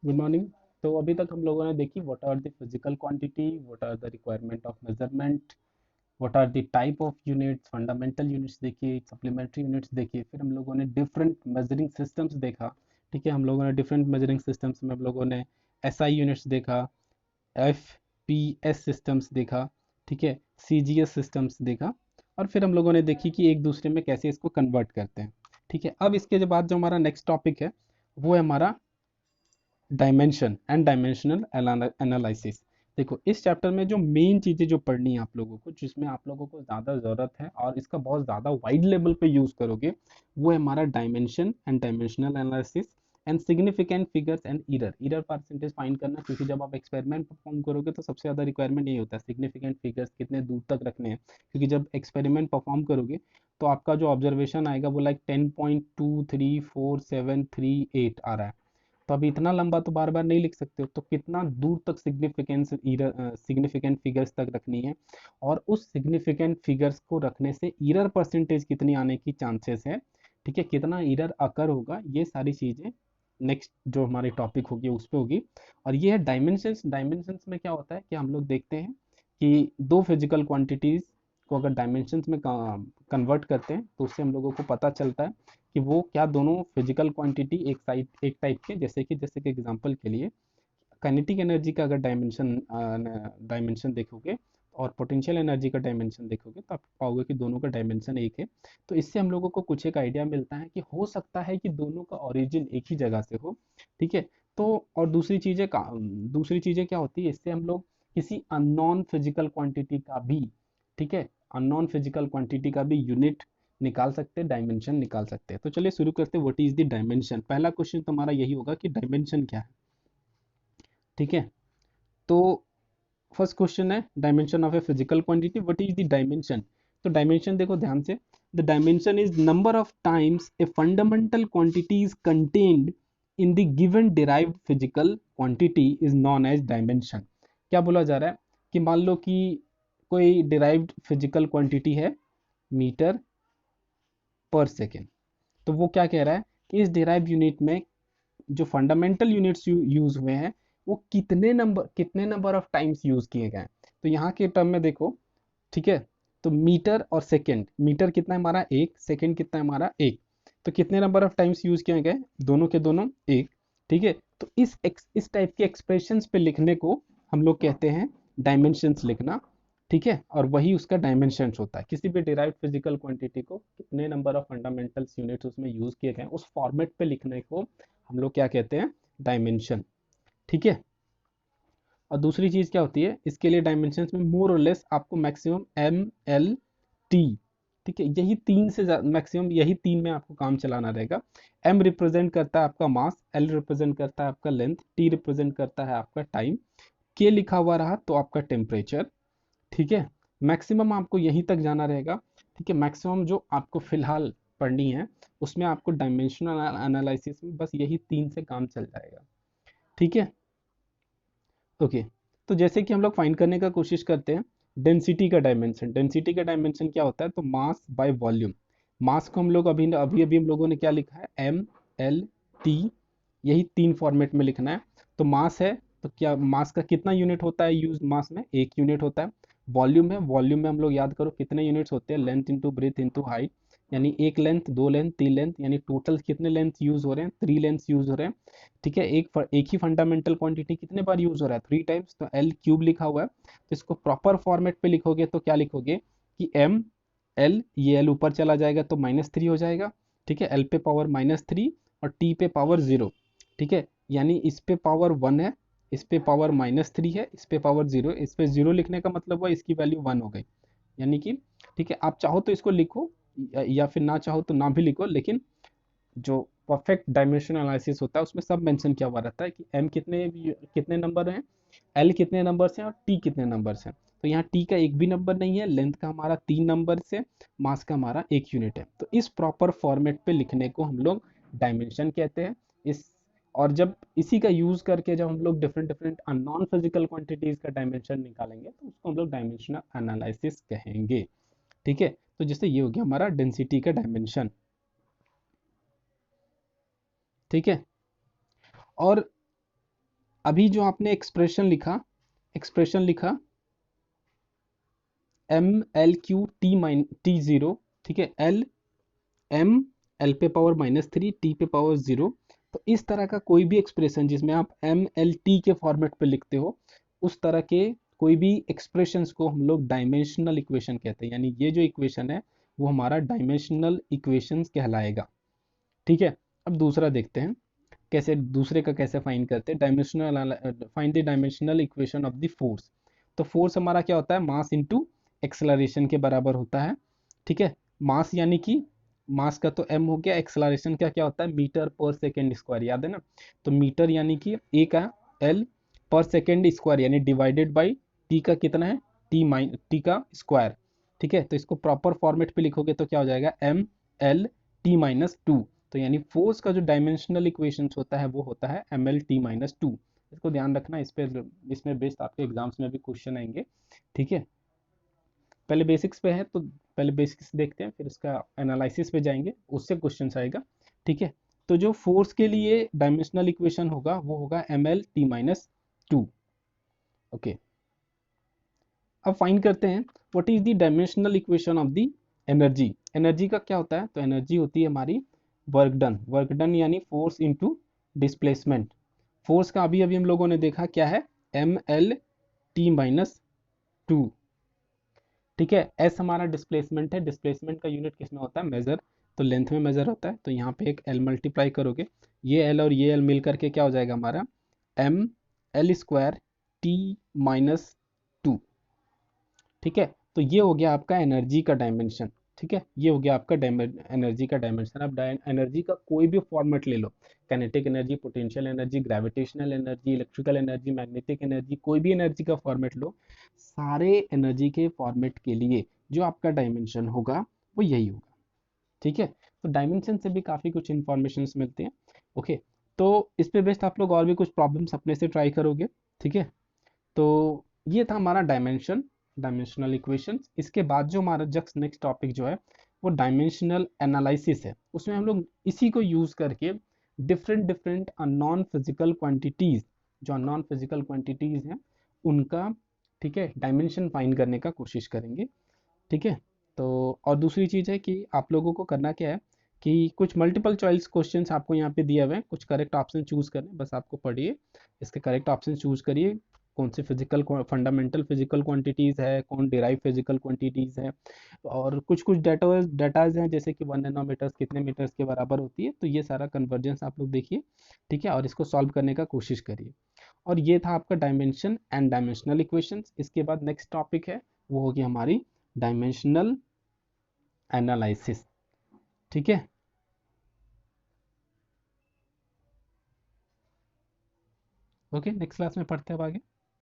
Good morning. तो अभी तक हम लोगों ने देखी what are the physical quantity, what are the requirement of measurement, what are the type of units, fundamental units देखिए, सप्लीमेंट्री यूनिट्स देखिए, फिर हम लोगों ने डिफरेंट मेजरिंग सिस्टम्स देखा। ठीक है, हम लोगों ने डिफरेंट मेजरिंग सिस्टम्स में हम लोगों ने एसआई यूनिट्स देखा, एफ पी एस सिस्टम्स देखा, ठीक है, सी जी एस सिस्टम्स देखा, और फिर हम लोगों ने देखी कि एक दूसरे में कैसे इसको कन्वर्ट करते हैं। ठीक है, अब इसके बाद जो हमारा नेक्स्ट टॉपिक है वो है हमारा डायमेंशन एंड डायमेंशनल एनालिसिस। देखो, इस चैप्टर में जो मेन चीज़ें जो पढ़नी है आप लोगों को, जिसमें आप लोगों को ज़्यादा ज़रूरत है और इसका बहुत ज़्यादा वाइड लेवल पे यूज़ करोगे, वो है हमारा dimension and dimensional analysis and significant figures and error percentage find करना। क्योंकि जब आप एक्सपेरिमेंट परफॉर्म करोगे तो सबसे ज़्यादा रिक्वायरमेंट यही होता है, सिग्निफिकेंट फिगर्स कितने दूर तक रखने हैं। क्योंकि जब एक्सपेरिमेंट परफॉर्म करोगे तो आपका जो ऑब्जर्वेशन आएगा वो लाइक 10.23473 8 आ रहा है। तो अभी इतना लंबा तो बार बार नहीं लिख सकते हो, तो कितना दूर तक सिग्निफिकेंट फिगर्स तक रखनी है, और उस सिग्निफिकेंट फिगर्स को रखने से ईरर परसेंटेज कितनी आने की चांसेस है। ठीक है, कितना ईरर अकर होगा, ये सारी चीजें नेक्स्ट जो हमारी टॉपिक होगी उस पर होगी। और ये है डायमेंशंस। डायमेंशंस में क्या होता है कि हम लोग देखते हैं कि दो फिजिकल क्वांटिटीज को अगर डायमेंशंस में कन्वर्ट करते हैं तो उससे हम लोगों को पता चलता है कि वो क्या दोनों फिजिकल क्वांटिटी एक टाइप के, जैसे कि एग्जांपल के लिए काइनेटिक एनर्जी का अगर डायमेंशन देखोगे और पोटेंशियल एनर्जी का डायमेंशन देखोगे तो आप पाओगे कि दोनों का डायमेंशन एक है। तो इससे हम लोगों को कुछ एक आइडिया मिलता है कि हो सकता है कि दोनों का ओरिजिन एक ही जगह से हो। ठीक है, तो और दूसरी चीजें क्या होती है, इससे हम लोग किसी अननोन फिजिकल क्वांटिटी का भी, ठीक है, अननोन फिजिकल क्वांटिटी का भी यूनिट निकाल सकते हैं, डायमेंशन निकाल सकते हैं। तो चलिए शुरू करते हैं, व्हाट इज द डायमेंशन। पहला क्वेश्चन तुम्हारा यही होगा कि डायमेंशन क्या है। ठीक है, तो फर्स्ट क्वेश्चन है dimension of a physical quantity, what is the dimension. तो डायमेंशन देखो ध्यान से, the dimension is number of times a fundamental quantity is contained in the given derived physical quantity is known as dimension. क्या बोला जा रहा है कि मान लो कि कोई डिराइव्ड फिजिकल क्वांटिटी है मीटर पर सेकेंड। तो वो क्या कह रहा है कि इस डिराइव यूनिट में जो फंडामेंटल यूनिट्स यूज हुए हैं वो कितने नंबर ऑफ टाइम्स यूज किए गए हैं। तो यहाँ के टर्म में देखो, ठीक है, तो मीटर और सेकेंड, मीटर कितना है हमारा एक, सेकेंड कितना है हमारा एक, तो कितने नंबर ऑफ टाइम्स यूज किए गए, दोनों के दोनों एक। ठीक है, तो इस टाइप के एक्सप्रेशंस पे लिखने को हम लोग कहते हैं डायमेंशंस लिखना। ठीक है, और वही उसका डायमेंशंस होता है। किसी भी डिराइव्ड फिजिकल क्वांटिटी को कितने नंबर ऑफ फंडामेंटल्स यूनिट्स उसमें यूज किए गए उस फॉर्मेट पे लिखने को हम लोग क्या कहते हैं, डायमेंशन। ठीक है, और दूसरी चीज क्या होती है इसके लिए डायमेंशंस में, मोर और लेस आपको मैक्सिमम एम एल टी, ठीक है, यही तीन से मैक्सिमम यही तीन में आपको काम चलाना रहेगा। एम रिप्रेजेंट करता है आपका मास, एल रिप्रेजेंट करता है आपका लेंथ, टी रिप्रेजेंट करता है आपका टाइम, के लिखा हुआ रहा तो आपका टेम्परेचर। ठीक है, मैक्सिमम आपको यहीं तक जाना रहेगा। ठीक है, मैक्सिमम जो आपको फिलहाल पढ़नी है उसमें आपको डायमेंशनल एनालिसिस में बस यही तीन से काम चल जाएगा। ठीक है, ओके। तो जैसे कि हम लोग फाइंड करने का कोशिश करते हैं डेंसिटी का डायमेंशन। डेंसिटी का डायमेंशन क्या होता है, तो मास बाय वॉल्यूम। मास को हम लोग अभी अभी अभी हम लोगों ने क्या लिखा है, एम एल टी, यही तीन फॉर्मेट में लिखना है। तो मास है, तो क्या मास का कितना यूनिट होता है यूज मास में, एक यूनिट होता है। वॉल्यूम है, वॉल्यूम में हम लोग याद करो कितने यूनिट्स होते हैं, length into breadth into height, यानी एक लेंथ, दो लेंथ, तीन लेंथ, यानी टोटल कितने लेंथ यूज हो रहे हैं, थ्री लेंथ यूज हो रहे हैं। ठीक है, एक ही फंडामेंटल क्वांटिटी कितने बार यूज हो रहा है, थ्री टाइम्स, तो एल क्यूब लिखा हुआ है। तो इसको प्रॉपर फॉर्मेट पे लिखोगे तो क्या लिखोगे कि एम एल, ये एल ऊपर चला जाएगा तो -3 हो जाएगा। ठीक है, एल पे पावर -3 और टी पे पावर 0। ठीक है, यानी इस पे पावर 1 है, इस पे पावर -3 है, इस पे पावर 0, इस पे 0 लिखने का मतलब हुआ इसकी वैल्यू 1 हो गई, यानी कि, ठीक है, आप चाहो तो इसको लिखो या फिर ना चाहो तो ना भी लिखो, लेकिन जो परफेक्ट डायमेंशन एनालिसिस होता है उसमें सब मेंशन किया हुआ रहता है कि एम कितने कितने नंबर हैं, एल कितने नंबर हैं और टी कितने नंबर हैं। तो यहाँ टी का एक भी नंबर नहीं है, लेंथ का हमारा 3 नंबर से, मास का हमारा 1 यूनिट है। तो इस प्रॉपर फॉर्मेट पे लिखने को हम लोग डायमेंशन कहते हैं। इस और जब इसी का यूज करके जब हम लोग different different unknown physical quantities का डायमेंशन निकालेंगे तो उसको हम लोग डायमेंशनल एनालिसिस कहेंगे। ठीक है, तो जैसे ये हो गया हमारा डेंसिटी का डायमेंशन। ठीक है, और अभी जो आपने एक्सप्रेशन लिखा MLQ T0, ठीक है, M L पे पावर -3 T पे पावर 0। तो इस तरह का कोई भी एक्सप्रेशन जिसमें आप MLT के फॉर्मेट पे लिखते हो, उस तरह के कोई भी एक्सप्रेशंस को हम लोग डायमेंशनल इक्वेशन कहते हैं। यानी ये जो इक्वेशन है वो हमारा डायमेंशनल इक्वेशंस कहलाएगा। ठीक है, अब दूसरा देखते हैं कैसे, दूसरे का कैसे फाइंड करते हैं। Dimensional find the dimensional equation of the force. तो फोर्स हमारा क्या होता है, मास इनटू एक्सेलरेशन के बराबर होता है। ठीक है, मास यानी कि मास का तो m हो गया, एक्सेलरेशन का क्या होता है, मीटर पर सेकेंड स्क्वायर, याद है ना। तो मीटर यानी कि a का l पर सेकेंड स्क्वायर यानी डिवाइडेड बाई t का कितना है, t का स्क्वायर। ठीक है, तो इसको प्रॉपर फॉर्मेट पे लिखोगे तो क्या हो जाएगा, MLT-2। तो यानी फोर्स का जो डायमेंशनल इक्वेशंस होता है वो होता है MLT-2। इसको ध्यान रखना, इस पे इसमें बेस्ड आपके एग्जाम्स में भी क्वेश्चन आएंगे। ठीक है, पहले बेसिक्स पे है तो पहले बेसिक्स देखते हैं, फिर उसका एनालिसिस पे जाएंगे, उससे क्वेश्चन आएगा। ठीक है, तो जो फोर्स के लिए डायमेंशनल इक्वेशन होगा वो होगा MLT-2। ओके, अब फाइंड करते हैं what is the dimensional equation of the energy. Energy का क्या होता है, तो एनर्जी होती है हमारी वर्क डन यानी फोर्स इनटू डिस्प्लेसमेंट। फोर्स का अभी अभी हम लोगों ने देखा क्या है, MLT-2। ठीक है, एस हमारा डिस्प्लेसमेंट है, डिस्प्लेसमेंट का यूनिट किसमें होता है, मेजर, तो लेंथ में मेजर होता है। तो यहाँ पे एक एल मल्टीप्लाई करोगे, ये एल और ये एल मिल करके क्या हो जाएगा हमारा ML² T-2। ठीक है, तो ये हो गया आपका एनर्जी का डायमेंशन। ठीक है, ये हो गया आपका एनर्जी का डायमेंशन। अब एनर्जी का कोई भी फॉर्मेट ले लो, kinetic energy, potential energy, gravitational energy, electrical energy, magnetic energy, कोई भी एनर्जी का फॉर्मेट लो, सारे एनर्जी के फॉर्मेट के लिए जो आपका डायमेंशन होगा वो यही होगा। ठीक है, तो डायमेंशन से भी काफ़ी कुछ इंफॉर्मेशन मिलते हैं। ओके, तो इस पे बेस्ड आप लोग और भी कुछ प्रॉब्लम्स अपने से ट्राई करोगे। ठीक है, तो ये था हमारा डायमेंशन, डायमेंशनल इक्वेशंस। इसके बाद जो हमारा जस्ट नेक्स्ट टॉपिक जो है वो डायमेंशनल एनालिसिस है। उसमें हम लोग इसी को यूज करके different different non physical quantities, जो नॉन फिजिकल क्वांटिटीज हैं उनका, ठीक है, डायमेंशन फाइंड करने का कोशिश करेंगे। ठीक है, तो और दूसरी चीज़ है कि आप लोगों को करना क्या है कि कुछ मल्टीपल चॉइस क्वेश्चंस आपको यहाँ पे दिए हुए हैं, कुछ करेक्ट ऑप्शन चूज करने, बस आपको पढ़िए, इसके करेक्ट ऑप्शन चूज करिए, कौन से फिजिकल फंडामेंटल फिजिकल क्वांटिटीज़ है, कौन डिराइव फिजिकल क्वांटिटीज़ है, और कुछ कुछ डाटाज हैं जैसे कि 1 नैनोमीटर्स कितने मीटर्स के बराबर होती है। तो ये सारा कन्वर्जेंस आप लोग देखिए। ठीक है, और इसको सॉल्व करने का कोशिश करिए। और ये था आपका डायमेंशन एंड डायमेंशनल इक्वेशंस। इसके बाद नेक्स्ट टॉपिक है वो होगी हमारी डायमेंशनल एनालिसिस। ठीक है, ओके, नेक्स्ट क्लास में पढ़ते हैं अब आगे।